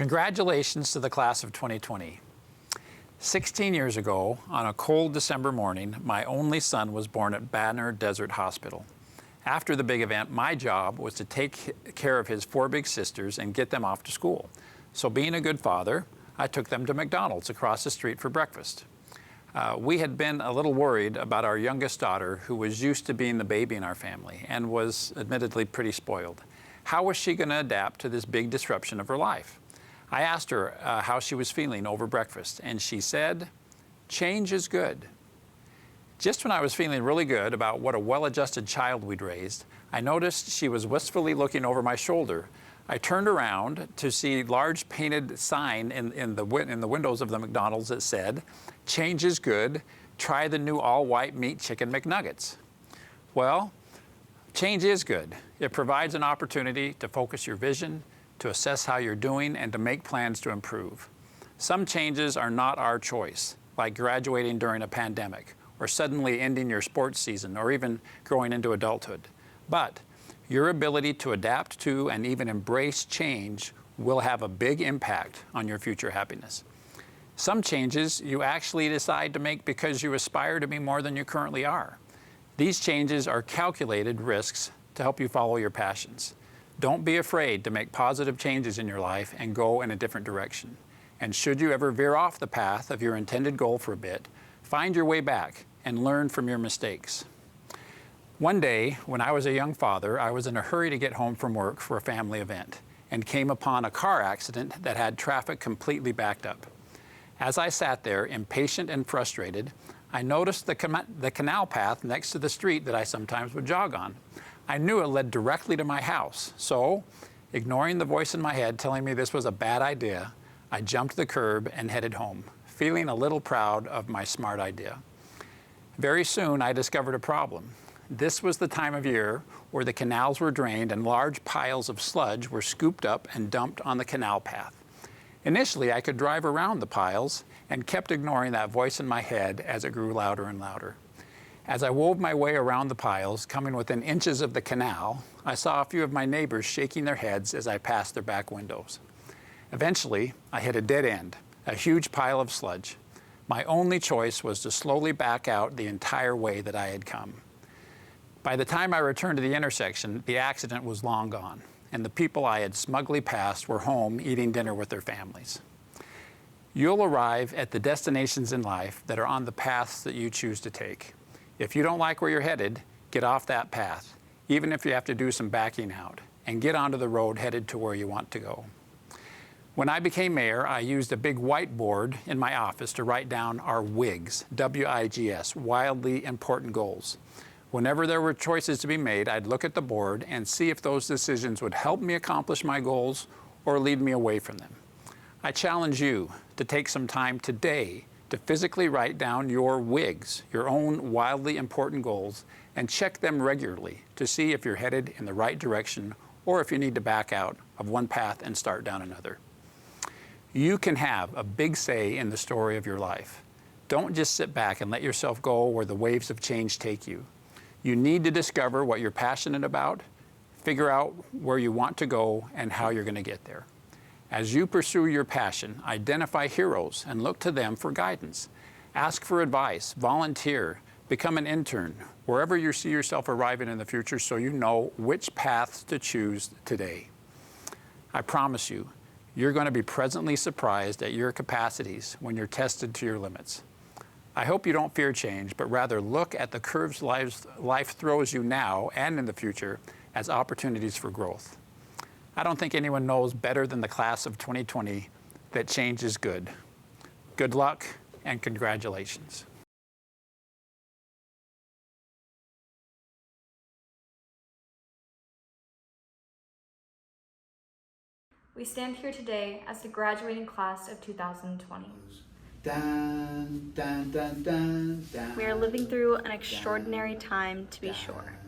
Congratulations to the class of 2020. 16 years ago, on a cold December morning, my only son was born at Banner Desert Hospital. After the big event, my job was to take care of his 4 big sisters and get them off to school. So being a good father, I took them to McDonald's across the street for breakfast. We had been a little worried about our youngest daughter, who was used to being the baby in our family and was admittedly pretty spoiled. How was she going to adapt to this big disruption of her life? I asked her how she was feeling over breakfast, and she said, "Change is good." Just when I was feeling really good about what a well-adjusted child we'd raised, I noticed she was wistfully looking over my shoulder. I turned around to see a large painted sign in the windows of the McDonald's that said, "Change is good. Try the new all-white meat chicken McNuggets." Well, change is good. It provides an opportunity to focus your vision, to assess how you're doing, and to make plans to improve. Some changes are not our choice, like graduating during a pandemic, or suddenly ending your sports season, or even growing into adulthood. But your ability to adapt to and even embrace change will have a big impact on your future happiness. Some changes you actually decide to make because you aspire to be more than you currently are. These changes are calculated risks to help you follow your passions. Don't be afraid to make positive changes in your life and go in a different direction. And should you ever veer off the path of your intended goal for a bit, find your way back and learn from your mistakes. One day, when I was a young father, I was in a hurry to get home from work for a family event and came upon a car accident that had traffic completely backed up. As I sat there, impatient and frustrated, I noticed the canal path next to the street that I sometimes would jog on. I knew it led directly to my house, so, ignoring the voice in my head telling me this was a bad idea, I jumped the curb and headed home, feeling a little proud of my smart idea. Very soon, I discovered a problem. This was the time of year where the canals were drained and large piles of sludge were scooped up and dumped on the canal path. Initially, I could drive around the piles and kept ignoring that voice in my head as it grew louder and louder. As I wove my way around the piles, coming within inches of the canal, I saw a few of my neighbors shaking their heads as I passed their back windows. Eventually, I hit a dead end, a huge pile of sludge. My only choice was to slowly back out the entire way that I had come. By the time I returned to the intersection, the accident was long gone, and the people I had smugly passed were home eating dinner with their families. You'll arrive at the destinations in life that are on the paths that you choose to take. If you don't like where you're headed, get off that path, even if you have to do some backing out, and get onto the road headed to where you want to go. When I became mayor, I used a big whiteboard in my office to write down our WIGs, W-I-G-S, wildly important goals. Whenever there were choices to be made, I'd look at the board and see if those decisions would help me accomplish my goals or lead me away from them. I challenge you to take some time today to physically write down your WIGs, your own wildly important goals, and check them regularly to see if you're headed in the right direction or if you need to back out of one path and start down another. You can have a big say in the story of your life. Don't just sit back and let yourself go where the waves of change take you. You need to discover what you're passionate about, figure out where you want to go, and how you're going to get there. As you pursue your passion, identify heroes and look to them for guidance. Ask for advice, volunteer, become an intern, wherever you see yourself arriving in the future so you know which paths to choose today. I promise you, you're going to be pleasantly surprised at your capacities when you're tested to your limits. I hope you don't fear change, but rather look at the curves life throws you now and in the future as opportunities for growth. I don't think anyone knows better than the class of 2020 that change is good. Good luck and congratulations. We stand here today as the graduating class of 2020. Dun, dun, dun, dun, dun, We are living through an extraordinary time, to be sure.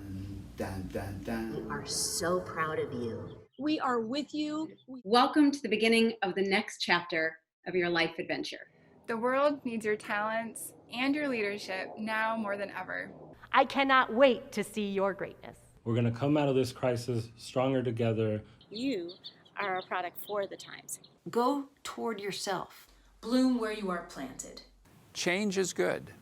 dun, dun, dun. We are so proud of you. We are with you. Welcome to the beginning of the next chapter of your life adventure. The world needs your talents and your leadership now more than ever. I cannot wait to see your greatness. We're going to come out of this crisis stronger together. You are a product for the times. Go toward yourself. Bloom where you are planted. Change is good.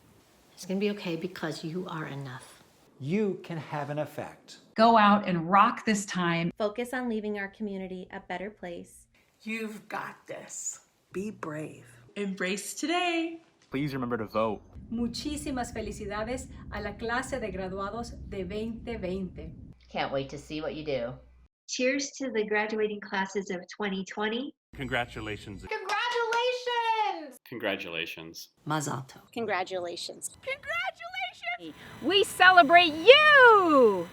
It's going to be okay because you are enough. You can have an effect. Go out and rock this time. Focus on leaving our community a better place. You've got this. Be brave. Embrace today. Please remember to vote. Muchísimas felicidades a la clase de graduados de 2020. Can't wait to see what you do. Cheers to the graduating classes of 2020. Congratulations. Congratulations! Congratulations. Mazel tov. Congratulations. We celebrate you!